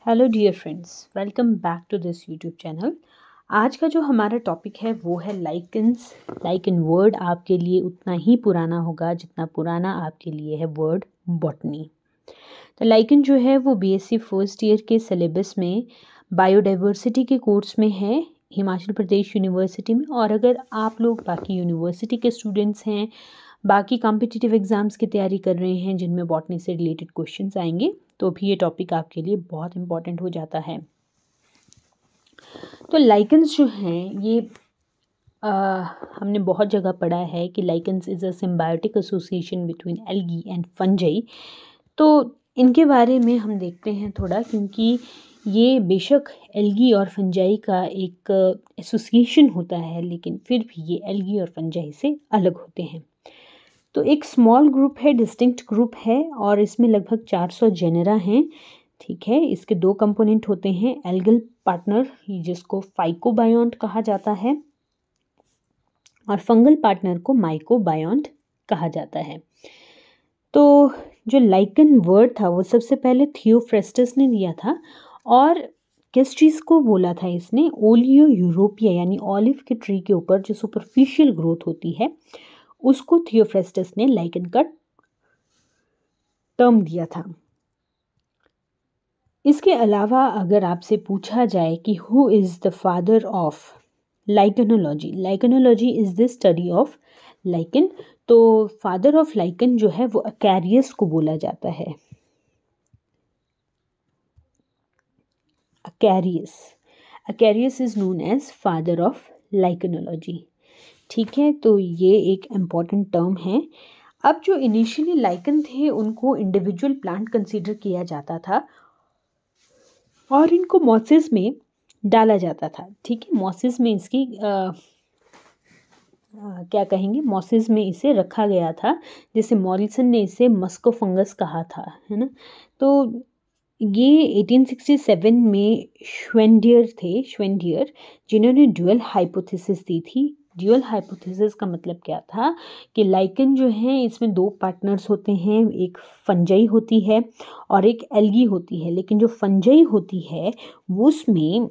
Hello dear friends, welcome back to this YouTube channel. आज का जो हमारा टॉपिक है वो है लाइकन्स। लाइकन वर्ड आपके लिए उतना ही पुराना होगा जितना पुराना आपके लिए है वर्ड बॉटनी। तो लाइकन जो है वो बीएससी फर्स्ट ईयर के सिलेबस में बायोडाइवर्सिटी के कोर्स में है हिमाचल प्रदेश यूनिवर्सिटी में। और अगर आप लोग बाकी यूनिवर्सिटी के स्टूडेंट्स हैं, बाकी कॉम्पिटिटिव एग्ज़ाम्स की तैयारी कर रहे हैं जिनमें बॉटनी से रिलेटेड क्वेश्चंस आएंगे, तो भी ये टॉपिक आपके लिए बहुत इम्पॉर्टेंट हो जाता है। तो लाइकन्स जो हैं ये हमने बहुत जगह पढ़ा है कि lichens is a symbiotic association between algae and fungi. तो इनके बारे में हम देखते हैं थोड़ा, क्योंकि ये बेशक एल्गी और फंजाई का एक एसोसिएशन होता है, लेकिन फिर भी ये एल्गी और फंजाई से अलग होते हैं। तो एक स्मॉल ग्रुप है, डिस्टिंक्ट ग्रुप है, और इसमें लगभग 400 जेनेरा हैं। ठीक है, इसके दो कंपोनेंट होते हैं, एल्गल पार्टनर जिसको फाइकोबायोन्ट कहा जाता है और फंगल पार्टनर को माइकोबायोन्ट कहा जाता है। तो जो लाइकन वर्ड था वो सबसे पहले थियोफ्रेस्टस ने दिया था, और किस चीज़ को बोला था इसने? ओलियो यूरोपिया यानी ऑलिव के ट्री के ऊपर जो सुपरफिशियल ग्रोथ होती है उसको थियोफ्रेस्टस ने लाइकन का टर्म दिया था। इसके अलावा अगर आपसे पूछा जाए कि who is the father of lichenology, lichenology is the study of lichen, तो फादर ऑफ लाइकन जो है वो अकैरियस को बोला जाता है। Acharius is known as father of lichenology. ठीक है, तो ये एक इम्पॉर्टेंट टर्म है। अब जो इनिशियली लाइकन थे उनको इंडिविजुअल प्लांट कंसीडर किया जाता था और इनको मॉसेस में डाला जाता था। ठीक है, मॉसेस में इसकी क्या कहेंगे, मॉसेस में इसे रखा गया था, जैसे मॉरिसन ने इसे मस्को फंगस कहा था, है ना। तो ये 1867 में श्वेंडियर जिन्होंने ड्यूअल हाइपोथेसिस दी थी। ड्यूअल हाइपोथेसिस का मतलब क्या था कि लाइकन जो है इसमें दो पार्टनर्स होते हैं, एक फंजाई होती है और एक एल्गी होती है, लेकिन जो फंजाई होती है उसमें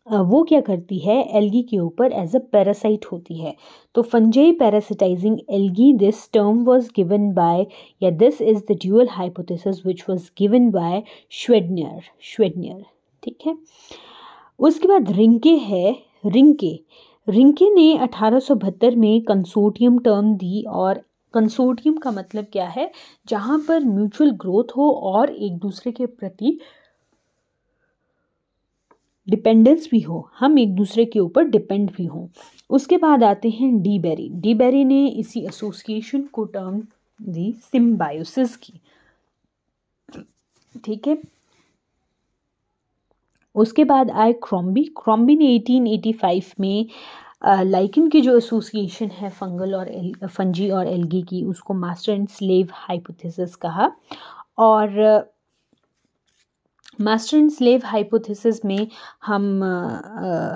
वो क्या करती है, एल्गी के ऊपर एज अ पैरासाइट होती है। तो fungi parasitizing algae, this term was given by, या this is the dual hypothesis which was given by Schwendener. ठीक है, उसके बाद रिंके है। रिंके ने 1872 में कंसोर्टियम टर्म दी, और कंसोर्टियम का मतलब क्या है? जहाँ पर म्यूचुअल ग्रोथ हो और एक दूसरे के प्रति डिपेंडेंस भी हो, हम एक दूसरे के ऊपर डिपेंड भी हों। उसके बाद आते हैं डी बेरी ने इसी एसोसिएशन को टर्म दी सिम्बायोसिस की। ठीक है, उसके बाद आए क्रॉम्बी ने 1885 में लाइकन की जो एसोसिएशन है फंजी और एल्गी की, उसको मास्टर एंड स्लेव हाइपोथेसिस कहा। और मास्टर एंड स्लेव हाइपोथेसिस में हम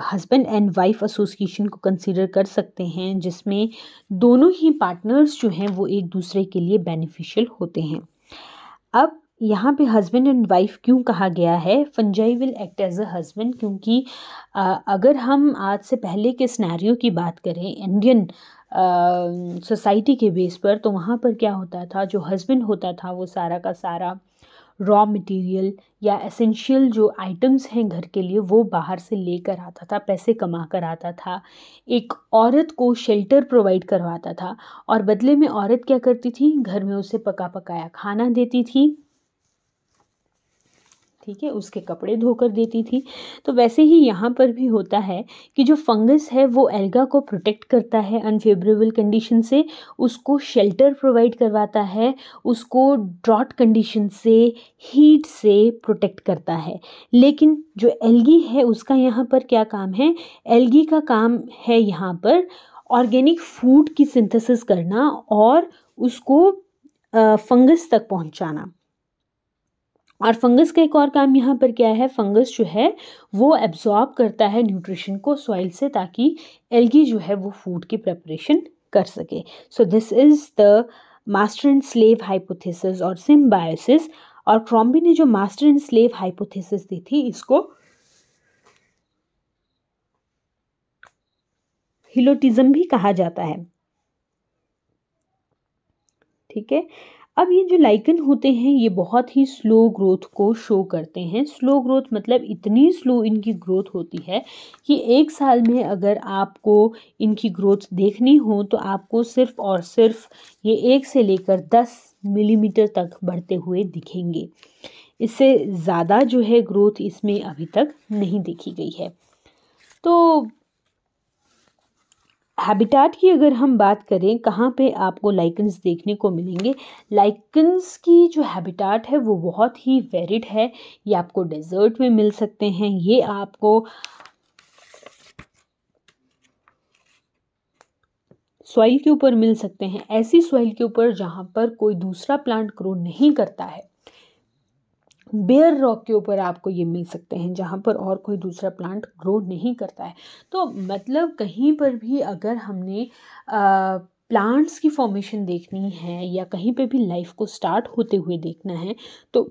हस्बैंड एंड वाइफ एसोसिएशन को कंसीडर कर सकते हैं, जिसमें दोनों ही पार्टनर्स जो हैं वो एक दूसरे के लिए बेनिफिशियल होते हैं। अब यहाँ पे हस्बैंड एंड वाइफ क्यों कहा गया है? Fungi will act as a husband, क्योंकि अगर हम आज से पहले के सिनेरियो की बात करें इंडियन सोसाइटी के बेस पर, तो वहाँ पर क्या होता था, जो हस्बैंड होता था वो सारा का सारा रॉ मटेरियल या एसेंशियल जो आइटम्स हैं घर के लिए वो बाहर से लेकर आता था, पैसे कमा कर आता था, एक औरत को शेल्टर प्रोवाइड करवाता था, और बदले में औरत क्या करती थी, घर में उसे पका पकाया खाना देती थी। ठीक है, उसके कपड़े धोकर देती थी। तो वैसे ही यहाँ पर भी होता है कि जो फंगस है वो एल्गा को प्रोटेक्ट करता है अनफेवरेबल कंडीशन से, उसको शेल्टर प्रोवाइड करवाता है, उसको ड्रॉट कंडीशन से, हीट से प्रोटेक्ट करता है। लेकिन जो एल्गी है उसका यहाँ पर क्या काम है? एल्गी का काम है यहाँ पर ऑर्गेनिक फूड की सिंथेसिस करना और उसको फंगस तक पहुँचाना। और फंगस का एक और काम यहाँ पर क्या है? फंगस जो है वो एब्जॉर्ब करता है न्यूट्रिशन को सॉइल से, ताकि एल्गी जो है वो फूड की प्रिपरेशन कर सके। So this is the master and slave hypothesis और सिम्बायोसिस और क्रॉम्बी ने जो मास्टर एंड स्लेव हाइपोथेसिस दी थी, इसको हिलोटिज्म भी कहा जाता है। ठीक है। अब ये जो लाइकन होते हैं ये बहुत ही स्लो ग्रोथ को शो करते हैं। स्लो ग्रोथ मतलब इतनी स्लो इनकी ग्रोथ होती है कि एक साल में अगर आपको इनकी ग्रोथ देखनी हो तो आपको सिर्फ और सिर्फ ये 1 से लेकर 10 मिलीमीटर तक बढ़ते हुए दिखेंगे। इससे ज़्यादा जो है ग्रोथ इसमें अभी तक नहीं देखी गई है। तो हैबिटाट की अगर हम बात करें, कहाँ पे आपको लाइकन्स देखने को मिलेंगे, लाइकन्स की जो हैबिटाट है वो बहुत ही वेरिड है। ये आपको डेजर्ट में मिल सकते हैं, ये आपको सॉइल के ऊपर मिल सकते हैं, ऐसी सॉइल के ऊपर जहाँ पर कोई दूसरा प्लांट ग्रो नहीं करता है। बेयर रॉक के ऊपर आपको ये मिल सकते हैं जहाँ पर और कोई दूसरा प्लांट ग्रो नहीं करता है। तो मतलब कहीं पर भी अगर हमने प्लांट्स की फॉर्मेशन देखनी है या कहीं पे भी लाइफ को स्टार्ट होते हुए देखना है तो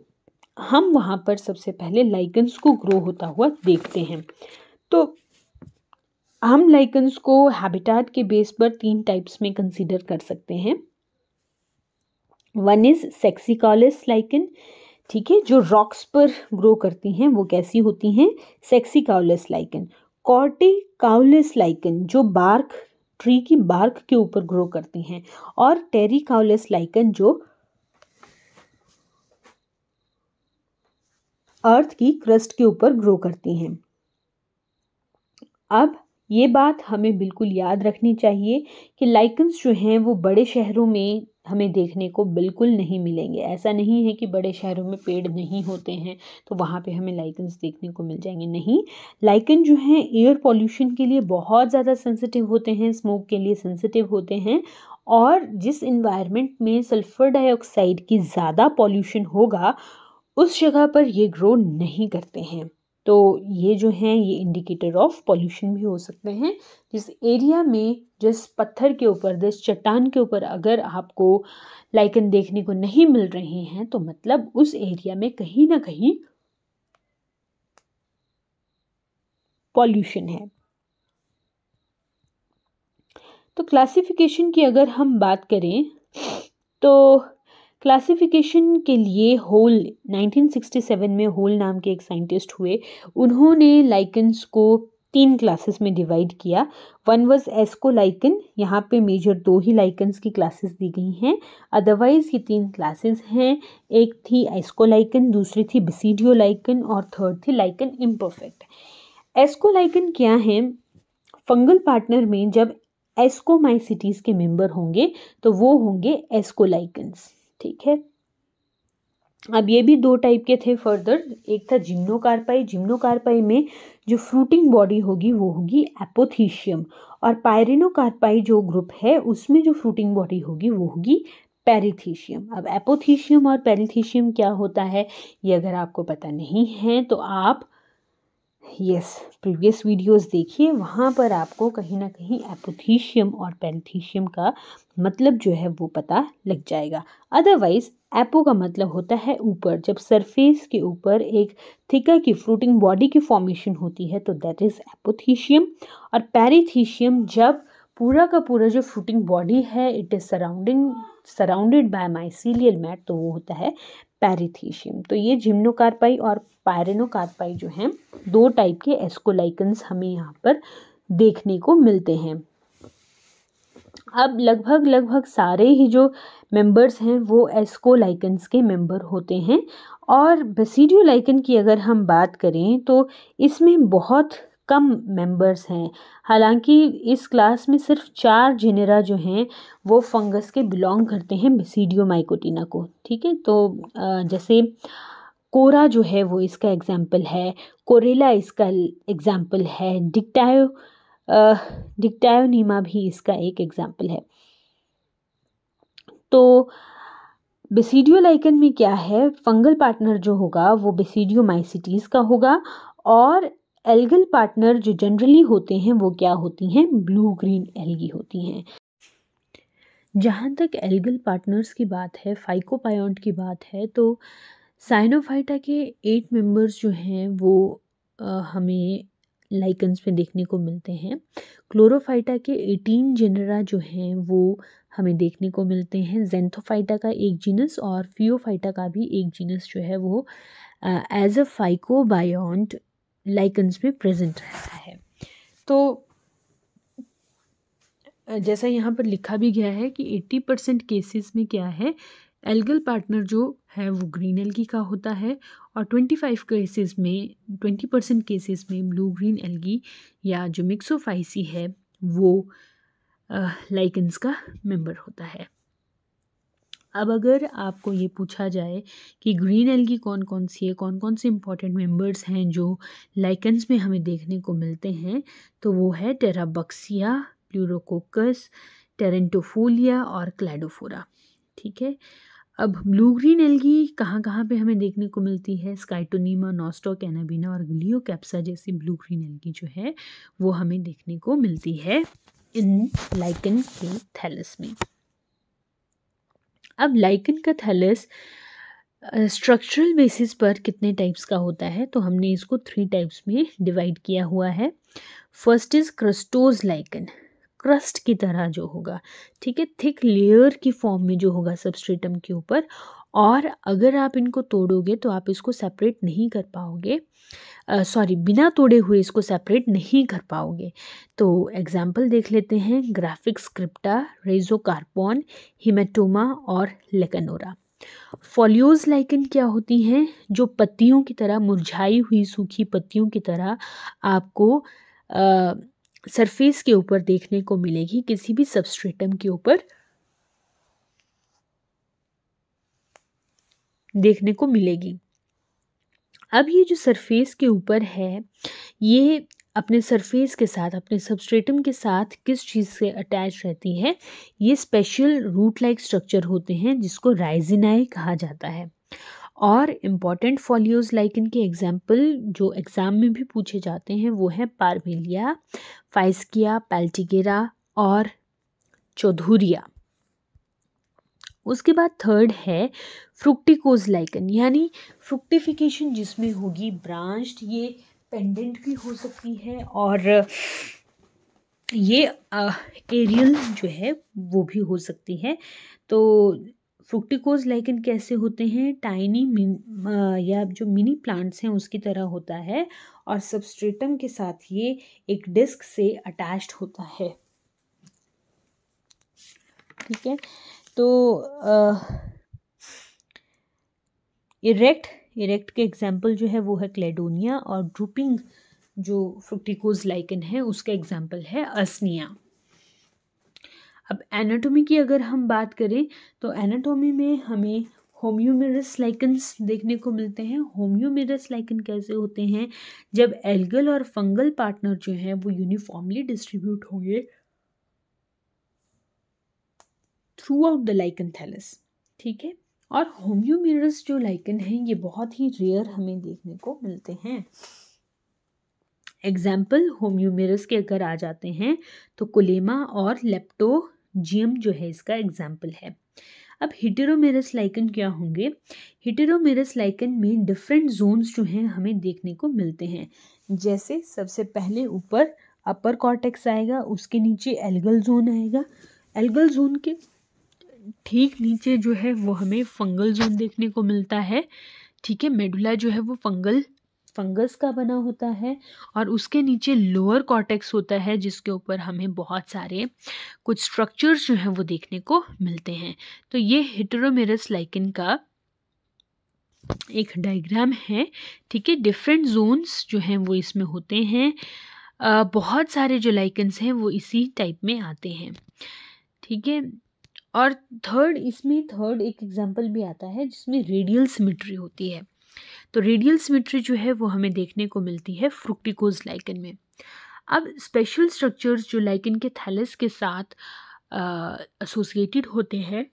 हम वहाँ पर सबसे पहले लाइकन्स को ग्रो होता हुआ देखते हैं। तो हम लाइकन्स को हैबिटाट के बेस पर 3 टाइप्स में कंसीडर कर सकते हैं। वन इज सेक्सिकॉलस लाइकन, ठीक है, जो रॉक्स पर ग्रो करती हैं वो कैसी होती हैं, सेक्सिकॉलस लाइकन। कॉर्टिकाउलस लाइकन जो बार्क, ट्री की बार्क के ऊपर ग्रो करती हैं, और टेरिकाउलस लाइकन जो अर्थ की क्रस्ट के ऊपर ग्रो करती हैं। अब ये बात हमें बिल्कुल याद रखनी चाहिए कि लाइकन्स जो हैं वो बड़े शहरों में हमें देखने को बिल्कुल नहीं मिलेंगे। ऐसा नहीं है कि बड़े शहरों में पेड़ नहीं होते हैं तो वहाँ पे हमें लाइकन्स देखने को मिल जाएंगे, नहीं। लाइकन जो हैं एयर पॉल्यूशन के लिए बहुत ज़्यादा सेंसिटिव होते हैं, स्मोक के लिए सेंसिटिव होते हैं, और जिस इन्वायरमेंट में सल्फर डाइऑक्साइड की ज़्यादा पॉल्यूशन होगा उस जगह पर ये ग्रो नहीं करते हैं। तो ये जो हैं ये इंडिकेटर ऑफ पॉल्यूशन भी हो सकते हैं। जिस एरिया में, जिस पत्थर के ऊपर, जिस चट्टान के ऊपर अगर आपको लाइकन देखने को नहीं मिल रहे हैं तो मतलब उस एरिया में कहीं ना कहीं पॉल्यूशन है। तो क्लासिफिकेशन की अगर हम बात करें तो क्लासिफिकेशन के लिए होल 1967 में होल नाम के एक साइंटिस्ट हुए। उन्होंने लाइकन्स को 3 क्लासेस में डिवाइड किया। वन वाज एस्कोलाइकन, यहाँ पे मेजर 2 ही लाइकन्स की क्लासेस दी गई हैं, अदरवाइज ये 3 क्लासेस हैं। एक थी एस्कोलाइकन, दूसरी थी बेसिडियोलाइकन और थर्ड थी लाइकन इम्परफेक्ट। एस्कोलाइकन क्या है, फंगल पार्टनर में जब एस्कोमाइसिटीज के मेंबर होंगे तो वो होंगे एस्कोलाइकन्स, ठीक है। अब ये भी 2 टाइप के थे फर्दर, एक था जिम्नोकार्पाई। जिम्नोकार्पाई में जो फ्रूटिंग बॉडी होगी वो होगी एपोथीशियम, और पायरेनोकार्पाई जो ग्रुप है उसमें जो फ्रूटिंग बॉडी होगी वो होगी पेरिथीशियम। अब एपोथीशियम और पेरिथीशियम क्या होता है ये अगर आपको पता नहीं है तो आप प्रीवियस वीडियोस देखिए, वहाँ पर आपको कहीं ना कहीं एपोथीशियम और पेरिथीशियम का मतलब जो है वो पता लग जाएगा। अदरवाइज एपो का मतलब होता है ऊपर, जब सरफेस के ऊपर एक थिकर की फ्रूटिंग बॉडी की फॉर्मेशन होती है तो दैट इज एपोथीशियम, और पेरिथीशियम जब पूरा का पूरा जो फ्रूटिंग बॉडी है it is surrounded by mycelial mat तो वो होता है पेरिथीशियम। तो ये जिम्नोकार्पाई और पायरेनोकार्पाई जो हैं 2 टाइप के एस्कोलाइकन्स हमें यहाँ पर देखने को मिलते हैं। अब लगभग सारे ही जो मेंबर्स हैं वो एस्कोलाइकन्स के मेंबर होते हैं। और बेसिडियोलाइकन की अगर हम बात करें तो इसमें बहुत कम मेंबर्स हैं। हालांकि इस क्लास में सिर्फ 4 जेनेरा जो हैं वो फंगस के बिलोंग करते हैं बेसिडियोमाइकोटिना को, ठीक है। तो जैसे कोरा जो है वो इसका एग्जाम्पल है, कोरेला इसका एग्जाम्पल है, डिक्टायोनीमा भी इसका एक एग्जाम्पल है। तो बेसिडियोलाइकन में क्या है, फंगल पार्टनर जो होगा वो बेसिडियोमाइसिटीज का होगा, और एल्गल पार्टनर जो जनरली होते हैं वो क्या होती हैं, ब्लू ग्रीन एल्गी होती हैं। जहाँ तक एल्गल पार्टनर्स की बात है, फाइकोपायोंट की बात है, तो साइनोफाइटा के 8 मेंबर्स जो हैं वो हमें लाइकन्स में देखने को मिलते हैं। क्लोरोफाइटा के 18 जेनरा जो हैं वो हमें देखने को मिलते हैं। ज़ेंथोफाइटा का एक जीनस और फियोफाइटा का भी एक जीनस जो है वो एज अ फाइकोबायोन्ट लाइकन्स में प्रेजेंट रहता है। तो जैसा यहाँ पर लिखा भी गया है कि 80% केसेस में क्या है, एल्गल पार्टनर जो है वो ग्रीन एल्गी का होता है और 20% केसेस में ब्लू ग्रीन एल्गी या जो मिक्सोफाइसी है वो लाइकन्स का मेंबर होता है। अब अगर आपको ये पूछा जाए कि ग्रीन एल्गी कौन कौन सी है, कौन कौन से इंपॉर्टेंट मेंबर्स हैं जो लाइकन्स में हमें देखने को मिलते हैं, तो वो है टेराबक्सिया, प्लूरोकोकस, टेरेंटोफोलिया और क्लैडोफोरा। ठीक है। अब ब्लू ग्रीन एल्गी कहाँ कहाँ पे हमें देखने को मिलती है? स्काइटोनीमा, नॉस्टॉक, एनाबिना और ग्लियोकैप्सा जैसी ब्लू ग्रीन एल्गी जो है वो हमें देखने को मिलती है इन लाइकन के थैलस में। अब लाइकन का थैलस स्ट्रक्चरल बेसिस पर कितने टाइप्स का होता है, तो हमने इसको 3 टाइप्स में डिवाइड किया हुआ है। First is crustose lichen, crust की तरह जो होगा, ठीक है, थिक लेयर की फॉर्म में जो होगा सबस्ट्रेटम के ऊपर, और अगर आप इनको तोड़ोगे तो आप इसको सेपरेट नहीं कर पाओगे, बिना तोड़े हुए इसको सेपरेट नहीं कर पाओगे। तो एग्जाम्पल देख लेते हैं, ग्राफिक्स क्रिप्टा, रेजोकार्पॉन, हिमेटोमा और लेकानोरा। फॉलियोज लाइकन क्या होती हैं? जो पत्तियों की तरह, मुरझाई हुई सूखी पत्तियों की तरह आपको सरफेस के ऊपर देखने को मिलेगी, किसी भी सबस्ट्रेटम के ऊपर देखने को मिलेगी। अब ये जो सरफेस के ऊपर है, ये अपने सरफेस के साथ, अपने सबस्ट्रेटम के साथ किस चीज़ से अटैच रहती है? ये स्पेशल रूट लाइक स्ट्रक्चर होते हैं जिसको राइजिनाई कहा जाता है। और इम्पॉर्टेंट फॉलियोज लाइकन के एग्जाम्पल जो एग्ज़ाम में भी पूछे जाते हैं वो हैं पारमेलिया, फाइस्किया, पैल्टिगेरा और चौधुरिया। उसके बाद थर्ड है फ्रुक्टिकोज लाइकन, यानी फ्रुक्टिफिकेशन जिसमें होगी ब्रांच्ड, ये पेंडेंट भी हो सकती है और ये एरियल जो है वो भी हो सकती है। तो फ्रुक्टिकोज लाइकन कैसे होते हैं? टाइनी या जो मिनी प्लांट्स हैं उसकी तरह होता है और सबस्ट्रेटम के साथ ये एक डिस्क से अटैच्ड होता है। ठीक है। तो इरेक्ट के एग्जाम्पल जो है वो है क्लेडोनिया, और ड्रूपिंग जो फ्रुक्टिकोज लाइकन है उसका एग्जाम्पल है असनिया। अब एनाटॉमी की अगर हम बात करें तो एनाटॉमी में हमें होम्योमेरस लाइकन्स देखने को मिलते हैं। होम्योमेरस लाइकन कैसे होते हैं? जब एल्गल और फंगल पार्टनर जो हैं वो यूनिफॉर्मली डिस्ट्रीब्यूट होंगे throughout the lichen thallus. ठीक है। और होम्योमेरस जो लाइकन है ये बहुत ही रेयर हमें देखने को मिलते हैं। एग्जाम्पल होम्योमेरस के अगर आ जाते हैं तो कोलेमा और लेप्टोजियम जो है इसका एग्जाम्पल है। अब हेटेरोमेरस लाइकन क्या होंगे? हेटेरोमेरस लाइकन में डिफरेंट जोन्स जो हैं हमें देखने को मिलते हैं। जैसे सबसे पहले ऊपर अपर कॉर्टेक्स आएगा, उसके नीचे एल्गल जोन आएगा, एल्गल जोन के ठीक नीचे जो है वो हमें फंगल जोन देखने को मिलता है। ठीक है। मेडुला जो है वो फंगस का बना होता है और उसके नीचे लोअर कॉर्टेक्स होता है जिसके ऊपर हमें बहुत सारे कुछ स्ट्रक्चर्स जो हैं वो देखने को मिलते हैं। तो ये हेटेरोमेरस लाइकन का एक डायग्राम है। ठीक है। डिफरेंट जोन्स जो हैं वो इसमें होते हैं। बहुत सारे जो लाइकन्स हैं वो इसी टाइप में आते हैं। ठीक है। और थर्ड एक एग्जाम्पल भी आता है जिसमें रेडियल सिमेट्री होती है। तो रेडियल सिमेट्री जो है वो हमें देखने को मिलती है फ्रुक्टिकोज लाइकन में। अब स्पेशल स्ट्रक्चर्स जो लाइकन के थैलस के साथ एसोसिएटेड होते हैं,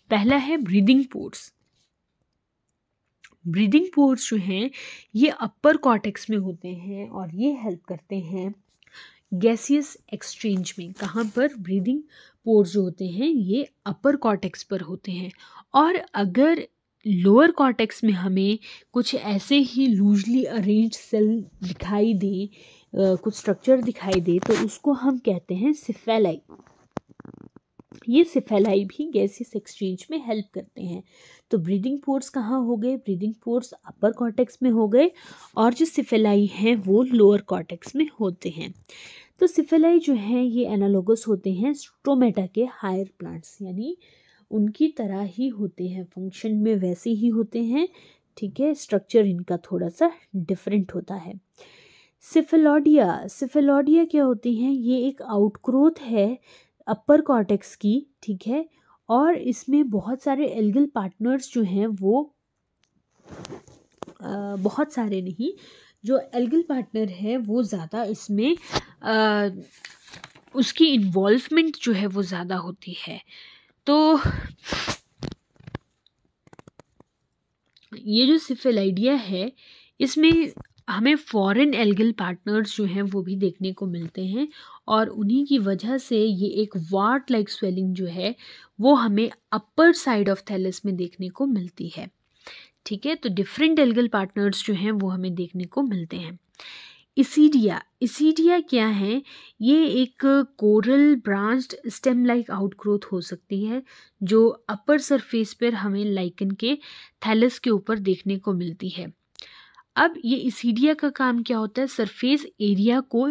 पहला है ब्रीदिंग पोर्स। ब्रीदिंग पोर्स जो हैं ये अपर कॉर्टेक्स में होते हैं और ये हेल्प करते हैं गैसियस एक्सचेंज में। कहाँ पर? ब्रीदिंग पोर्स जो होते हैं ये अपर कॉर्टेक्स पर होते हैं। और अगर लोअर कॉर्टेक्स में हमें कुछ ऐसे ही लूजली अरेंज सेल दिखाई दे, कुछ स्ट्रक्चर दिखाई दे, तो उसको हम कहते हैं सिफेलाई। ये सिफेलाई भी गैसियस एक्सचेंज में हेल्प करते हैं। तो ब्रीदिंग पोर्स कहाँ हो गए? ब्रीदिंग पोर्स अपर कॉर्टेक्स में हो गए, और जो सिफेलाई हैं वो लोअर कॉर्टेक्स में होते हैं। तो सिफेलाई जो हैं ये एनालोगस होते हैं स्ट्रोमेटा के हायर प्लांट्स, यानी उनकी तरह ही होते हैं, फंक्शन में वैसे ही होते हैं, ठीक है। स्ट्रक्चर इनका थोड़ा सा डिफरेंट होता है। सिफेलोडिया क्या होती हैं? ये एक आउटग्रोथ है अपर कॉर्टेक्स की, ठीक है। और इसमें बहुत सारे एल्गल पार्टनर्स जो हैं वो बहुत सारे नहीं, जो एल्गल पार्टनर है वो ज़्यादा इसमें उसकी इन्वॉल्वमेंट जो है वो ज़्यादा होती है। तो ये जो सिफेलाइडिया है इसमें हमें फॉरेन एल्गल पार्टनर्स जो हैं वो भी देखने को मिलते हैं, और उन्हीं की वजह से ये एक वार्ट लाइक स्वेलिंग जो है वो हमें अपर साइड ऑफ थैलस में देखने को मिलती है, ठीक है। तो डिफरेंट एल्गल पार्टनर्स जो हैं वो हमें देखने को मिलते हैं। इसीडिया क्या है? ये एक coral branched stem like outgrowth हो सकती है जो अपर सरफेस पर हमें लाइकन के थैलस के ऊपर देखने को मिलती है। अब ये इसीडिया का काम क्या होता है? सरफेस एरिया को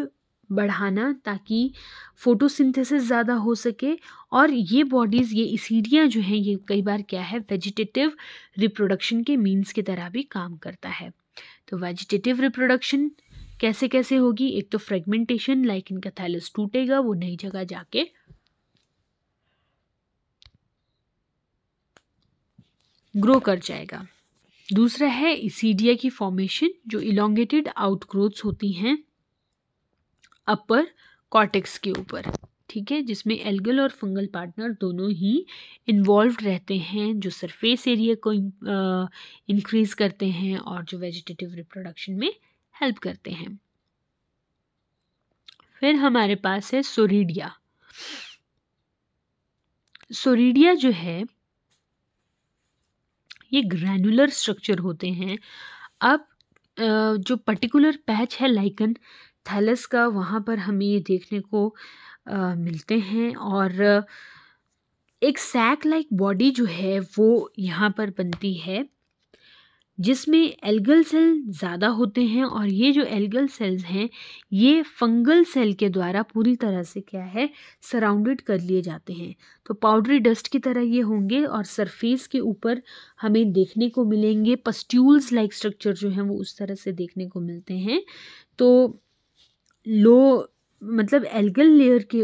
बढ़ाना ताकि फोटोसिंथेसिस ज़्यादा हो सके, और ये बॉडीज़, ये इसीडिया जो हैं ये कई बार क्या है, वेजिटेटिव रिप्रोडक्शन के मीन्स की तरह भी काम करता है। तो वेजिटेटिव रिप्रोडक्शन कैसे कैसे होगी? एक तो फ्रेगमेंटेशन, लाइक इनका थैलस टूटेगा, वो नई जगह जाके ग्रो कर जाएगा। दूसरा है इसीडिया की फॉर्मेशन, जो इलोंगेटेड आउटग्रोथ्स होती हैं अपर कॉर्टेक्स के ऊपर, ठीक है, जिसमें एल्गल और फंगल पार्टनर दोनों ही इन्वॉल्व्ड रहते हैं, जो सरफेस एरिया को इंक्रीज करते हैं और जो वेजिटेटिव रिप्रोडक्शन में हेल्प करते हैं। फिर हमारे पास है सोरिडिया। सोरिडिया जो है ये ग्रैनुलर स्ट्रक्चर होते हैं। अब जो पर्टिकुलर पैच है लाइकन थैलस का, वहाँ पर हमें ये देखने को मिलते हैं, और एक सैक लाइक बॉडी जो है वो यहाँ पर बनती है, जिसमें एल्गल सेल ज़्यादा होते हैं, और ये जो एल्गल सेल्स हैं ये फंगल सेल के द्वारा पूरी तरह से क्या है, सराउंडेड कर लिए जाते हैं। तो पाउडरी डस्ट की तरह ये होंगे, और सरफेस के ऊपर हमें देखने को मिलेंगे पस्ट्यूल्स लाइक स्ट्रक्चर जो हैं वो उस तरह से देखने को मिलते हैं। तो मतलब एल्गल लेयर के,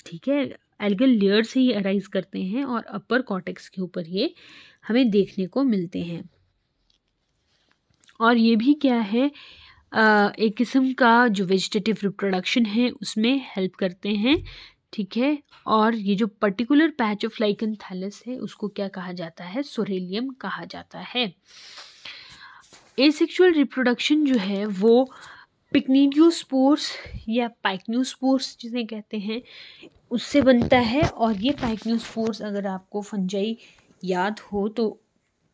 ठीक है, एल्गल लेयर से ही अराइज करते हैं, और अपर कॉर्टेक्स के ऊपर ये हमें देखने को मिलते हैं। और ये भी क्या है, एक किस्म का जो वेजिटेटिव रिप्रोडक्शन है उसमें हेल्प करते हैं, ठीक है। और ये जो particular patch of lichen thallus है उसको क्या कहा जाता है? सोरेलियम कहा जाता है। एसेक्सुअल रिप्रोडक्शन जो है वो पिक्निडियोस्पोर्स या पाइक्नियोस्पोर्स जिसे कहते हैं उससे बनता है, और ये पाइक्नियोस्पोर्स अगर आपको फंजाई याद हो तो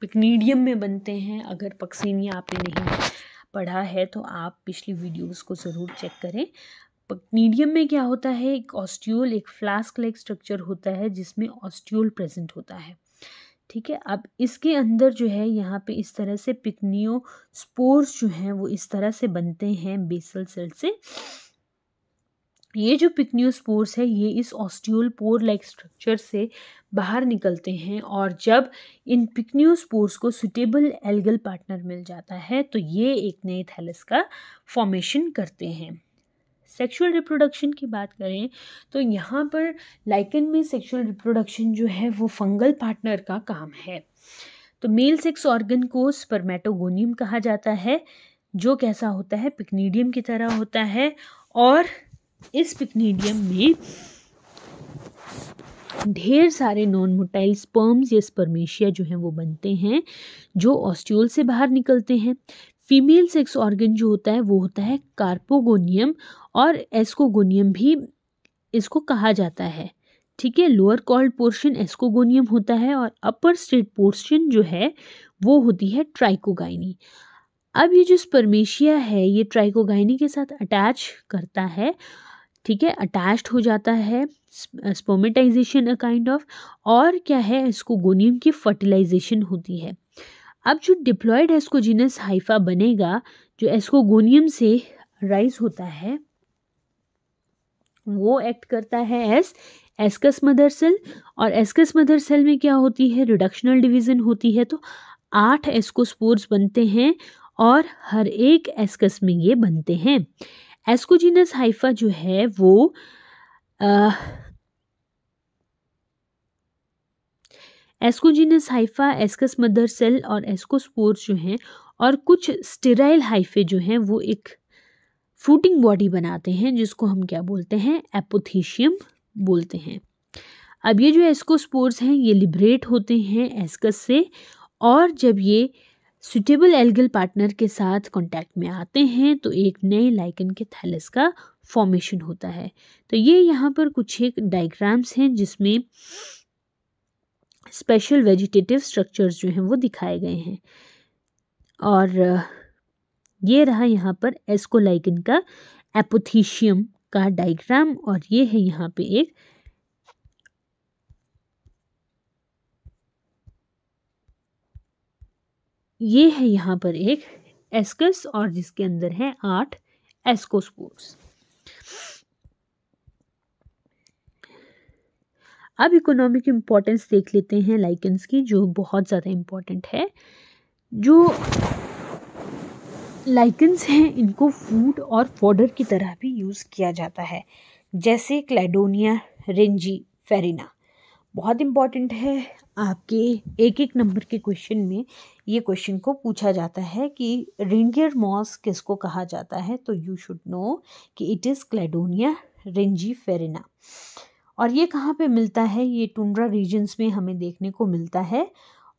पिक्नीडियम में बनते हैं। अगर पक्सीनिया आपने नहीं पढ़ा है तो आप पिछली वीडियोस को ज़रूर चेक करें। पिक्नीडियम में क्या होता है, एक ऑस्ट्यूल, एक फ्लास्क लाइक स्ट्रक्चर होता है जिसमें ऑस्ट्यूल प्रेजेंट होता है, ठीक है। अब इसके अंदर जो है यहाँ पे इस तरह से पिक्नियोस्पोर्स जो हैं वो इस तरह से बनते हैं बेसल सेल से। ये जो पिक्नियोस्पोर्स है ये इस ऑस्ट्यूल पोर लाइक स्ट्रक्चर से बाहर निकलते हैं, और जब इन पिक्नियोस्पोर्स को सुटेबल एल्गल पार्टनर मिल जाता है तो ये एक नए थैलस का फॉर्मेशन करते हैं। सेक्सुअल रिप्रोडक्शन की बात करें तो यहाँ पर लाइकन में सेक्सुअल रिप्रोडक्शन जो है वो फंगल पार्टनर का काम है। तो मेल सेक्स ऑर्गन को स्पर्मेटोगोनियम कहा जाता है, जो कैसा होता है, पिक्नीडियम की तरह होता है, और इस पिक्नीडियम में ढेर सारे नॉन मोटाइल स्पर्म्स या स्पर्मेशिया जो हैं वो बनते हैं, जो ऑस्ट्यूल से बाहर निकलते हैं। फीमेल सेक्स ऑर्गन जो होता है वो होता है कार्पोगोनियम, और एस्कोगोनियम भी इसको कहा जाता है, ठीक है, लोअर कॉल्ड पोर्शन एस्कोगोनियम होता है और अपर स्टेट पोर्शन जो है वो होती है ट्राइकोगाइनी। अब ये जो स्पर्मेशिया है ये ट्राइकोगाइनी के साथ अटैच करता है, ठीक है, अटैच्ड हो जाता है, स्पर्मेटाइजेशन अ काइंड ऑफ, और क्या है, एस्कोगोनियम की फर्टिलाइजेशन होती है। अब जो डिप्लॉयड एस्कोजिनस हाइफा बनेगा जो एस्कोगोनियम से राइज होता है वो एक्ट करता है एज एस्कस मदर सेल, और एस्कस मदर सेल में क्या होती है, रिडक्शनल डिवीजन होती है, तो 8 एस्कोस्पोर्स बनते हैं और हर एक एस्कस में ये बनते हैं। एस्कोजिनस हाइफा जो है वो एस्कोजिनस हाइफा, एस्कस मदर सेल और एस्कोस्पोर्स जो हैं और कुछ स्टेराइल हाइफे जो हैं वो एक फ्रूटिंग बॉडी बनाते हैं जिसको हम क्या बोलते हैं, एपोथीशियम बोलते हैं। अब ये जो एस्कोस्पोर्स हैं ये लिबरेट होते हैं एस्कस से, और जब ये सुटेबल एल्गल पार्टनर के साथ कांटेक्ट में आते हैं तो एक नए लाइकन के थैलस का फॉर्मेशन होता है। तो ये यहाँ पर कुछ एक डायग्राम्स हैं जिसमें स्पेशल वेजिटेटिव स्ट्रक्चर्स जो हैं वो दिखाए गए हैं, और ये रहा यहाँ पर एस्कोलाइकन का एपोथीशियम का डायग्राम, और ये है यहाँ पे एक एस्कस और जिसके अंदर है 8 एस्कोस्पोर्स। अब इकोनॉमिक इम्पोर्टेंस देख लेते हैं लाइकन्स की, जो बहुत ज़्यादा इम्पोर्टेंट है। जो लाइकन्स हैं इनको फूड और फॉडर की तरह भी यूज़ किया जाता है, जैसे क्लैडोनिया रेंजीफेरिना। बहुत इम्पॉर्टेंट है, आपके एक नंबर के क्वेश्चन में ये क्वेश्चन को पूछा जाता है कि रेंडियर मॉस किसको कहा जाता है, तो यू शुड नो कि इट इज़ क्लैडोनिया रेंजीफेरिना। और ये कहाँ पे मिलता है, ये टुंड्रा रीजन्स में हमें देखने को मिलता है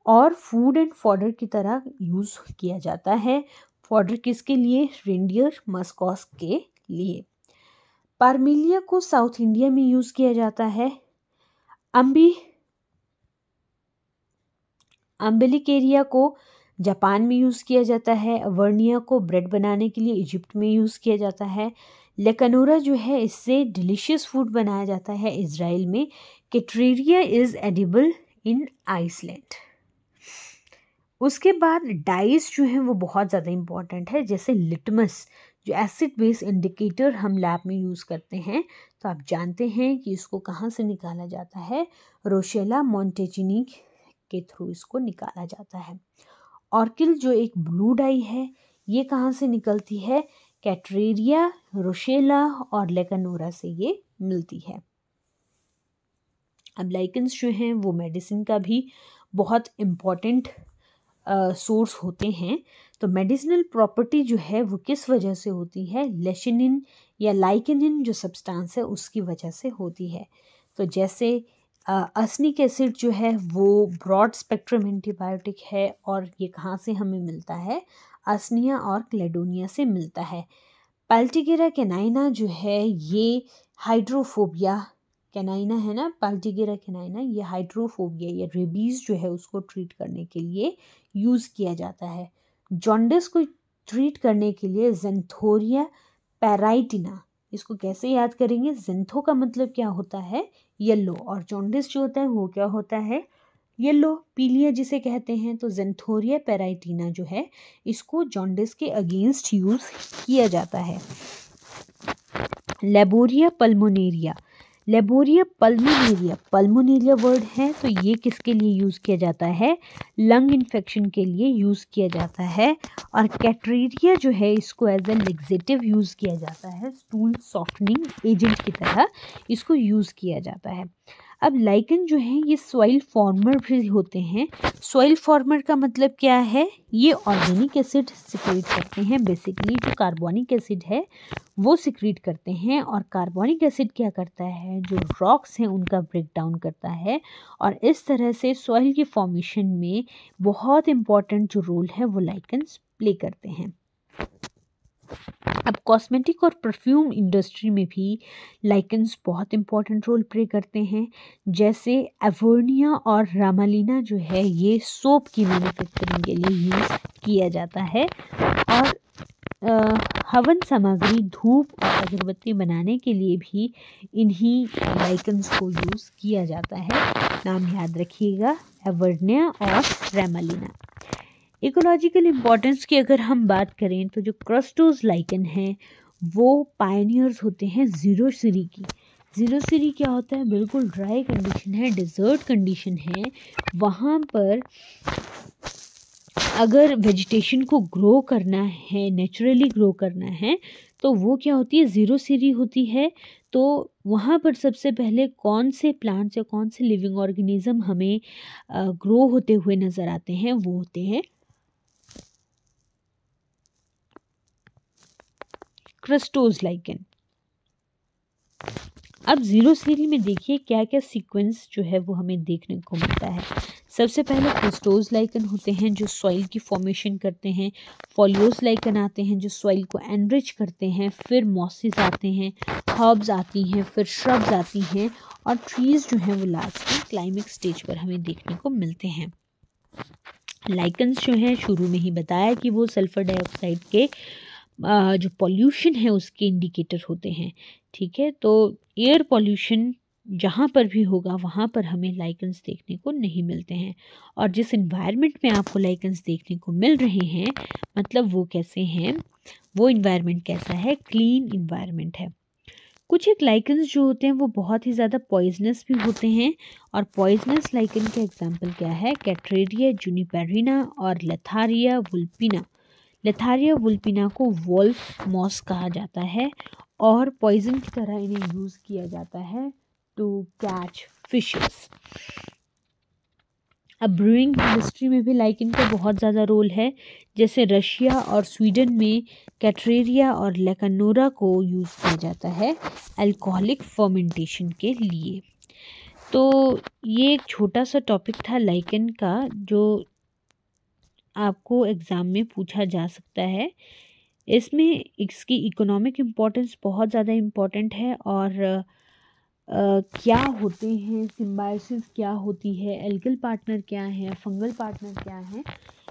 और फूड एंड फॉडर की तरह यूज़ किया जाता है। फॉडर किसके लिए, रेंडियर मस्कॉस के लिए। पार्मिलिया को साउथ इंडिया में यूज़ किया जाता है। अम्बिलिकेरिया को जापान में यूज़ किया जाता है। वर्निया को ब्रेड बनाने के लिए इजिप्ट में यूज़ किया जाता है। लेकनोरा जो है इससे डिलीशियस फूड बनाया जाता है इज़राइल में। कैटरेरिया इज़ एडिबल इन आइसलैंड। उसके बाद डाइस जो हैं वो बहुत ज़्यादा इम्पॉर्टेंट है, जैसे लिटमस जो एसिड बेस इंडिकेटर हम लैब में यूज़ करते हैं, तो आप जानते हैं कि इसको कहाँ से निकाला जाता है, रोशेला मोंटेचिनी के थ्रू इसको निकाला जाता है। ऑर्किल जो एक ब्लू डाई है ये कहाँ से निकलती है, कैटरेरिया, रोशेला और लेकनोरा से ये मिलती है। अब लाइकन्स जो हैं वो मेडिसिन का भी बहुत इम्पॉर्टेंट सोर्स होते हैं। तो मेडिसिनल प्रॉपर्टी जो है वो किस वजह से होती है, लेशिनिन या लाइकेनिन जो सब्सटेंस है उसकी वजह से होती है। तो जैसे असनिक एसिड जो है वो ब्रॉड स्पेक्ट्रम एंटीबायोटिक है और ये कहाँ से हमें मिलता है, असनिया और क्लेडोनिया से मिलता है। पाल्टिगेरा कैनाइना जो है ये हाइड्रोफोबिया कैनाइना है ना, पाल्टिगेरा कैनाइना, ये हाइड्रोफोबिया या रेबीज़ जो है उसको ट्रीट करने के लिए यूज़ किया जाता है। जॉन्डिस को ट्रीट करने के लिए ज़ेंथोरिया पैराइटिना, इसको कैसे याद करेंगे, ज़ेंथो का मतलब क्या होता है, येलो, और जॉन्डिस जो होता है वो क्या होता है, येलो, पीलिया जिसे कहते हैं। तो ज़ेंथोरिया पैराइटिना जो है इसको जॉन्डिस के अगेंस्ट यूज़ किया जाता है। लेबोरिया पल्मोनेरिया, पल्मोनेरिया वर्ड है, तो ये किसके लिए यूज़ किया जाता है, लंग इन्फेक्शन के लिए यूज़ किया जाता है। और कैटरेरिया जो है इसको एज ए लेक्सेटिव यूज़ किया जाता है, स्टूल सॉफ्टनिंग एजेंट की तरह इसको यूज़ किया जाता है। अब लाइकन जो है ये सॉइल फॉर्मर भी होते हैं। सॉइल फॉर्मर का मतलब क्या है, ये ऑर्गेनिक एसिड सिक्रीट करते हैं, बेसिकली जो कार्बोनिक एसिड है वो सिक्रीट करते हैं, और कार्बोनिक एसिड क्या करता है, जो रॉक्स हैं उनका ब्रेक डाउन करता है, और इस तरह से सॉइल की फॉर्मेशन में बहुत इम्पॉर्टेंट जो रोल है वो लाइकन्स प्ले करते हैं। अब कॉस्मेटिक और परफ्यूम इंडस्ट्री में भी लाइकेंस बहुत इम्पोर्टेंट रोल प्ले करते हैं। जैसे एवोर्निया और रामालिना जो है ये सोप की मैन्युफैक्चरिंग के लिए यूज़ किया जाता है। और हवन सामग्री, धूप और अगरबत्ती बनाने के लिए भी इन्हीं लाइकेंस को यूज़ किया जाता है। नाम याद रखिएगा, एवोर्निया और रामालिना। इकोलॉजिकल इम्पोर्टेंस की अगर हम बात करें तो जो क्रस्टोज लाइकन हैं वो पायनियर्स होते हैं ज़ीरो सीरी की। ज़ीरो सीरी क्या होता है? बिल्कुल ड्राई कंडीशन है, डिज़र्ट कंडीशन है, वहाँ पर अगर वेजिटेशन को ग्रो करना है, नेचुरली ग्रो करना है, तो वो क्या होती है? ज़ीरो सीरी होती है। तो वहाँ पर सबसे पहले कौन से प्लांट्स या कौन से लिविंग ऑर्गेनिज्म हमें ग्रो होते हुए नज़र आते हैं? वो होते हैं क्रस्टोज लाइकन। अब ज़ीरो सीरी में देखिए क्या क्या सीक्वेंस जो है वो हमें देखने को मिलता है। सबसे पहले क्रस्टोज लाइकन होते हैं जो सॉइल की फॉर्मेशन करते हैं। फॉलियोस लाइकन आते हैं जो सॉइल को एनरिच करते हैं। फिर मॉसेस आते हैं, हर्ब्स आती हैं, फिर श्रब्स आती हैं, और ट्रीज़ जो हैं वो लास्ट में क्लाइमेक्स स्टेज पर हमें देखने को मिलते हैं। लाइकन्स जो हैं शुरू में ही बताया कि वो सल्फर डाइऑक्साइड के जो पॉल्यूशन है उसके इंडिकेटर होते हैं। ठीक है, तो एयर पॉल्यूशन जहाँ पर भी होगा वहाँ पर हमें लाइकन्स देखने को नहीं मिलते हैं। और जिस इन्वायरमेंट में आपको लाइकन्स देखने को मिल रहे हैं, मतलब वो कैसे हैं, वो इन्वायरमेंट कैसा है? क्लीन इन्वायरमेंट है। कुछ एक लाइकन्स जो होते हैं वो बहुत ही ज़्यादा पॉइजनस भी होते हैं। और पॉइजनस लाइकन के एग्जाम्पल क्या है? कैटरेरिया जुनिपेरिना और लेथारिया वुल्पिना। लेथारिया वुल्पिना को वोल्फ मॉस कहा जाता है और पॉइजन की तरह इन्हें यूज़ किया जाता है टू कैच फिशेस। अब ब्रूइंग इंडस्ट्री में भी लाइकन का बहुत ज़्यादा रोल है। जैसे रशिया और स्वीडन में कैटरेरिया और लेकानोरा को यूज़ किया जाता है अल्कोहलिक फर्मेंटेशन के लिए। तो ये एक छोटा सा टॉपिक था लाइकन का जो आपको एग्ज़ाम में पूछा जा सकता है। इसमें इसकी इकोनॉमिक इम्पोर्टेंस बहुत ज़्यादा इम्पोर्टेंट है। और क्या होते हैं, सिम्बायोसिस क्या होती है, एल्गल पार्टनर क्या है, फंगल पार्टनर क्या है,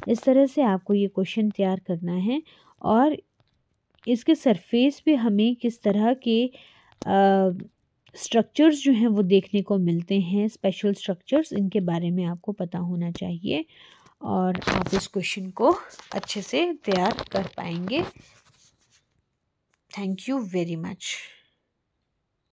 इस तरह से आपको ये क्वेश्चन तैयार करना है। और इसके सरफेस पे हमें किस तरह के स्ट्रक्चर्स जो हैं वो देखने को मिलते हैं, स्पेशल स्ट्रक्चर्स, इनके बारे में आपको पता होना चाहिए और आप इस क्वेश्चन को अच्छे से तैयार कर पाएंगे। Thank you very much.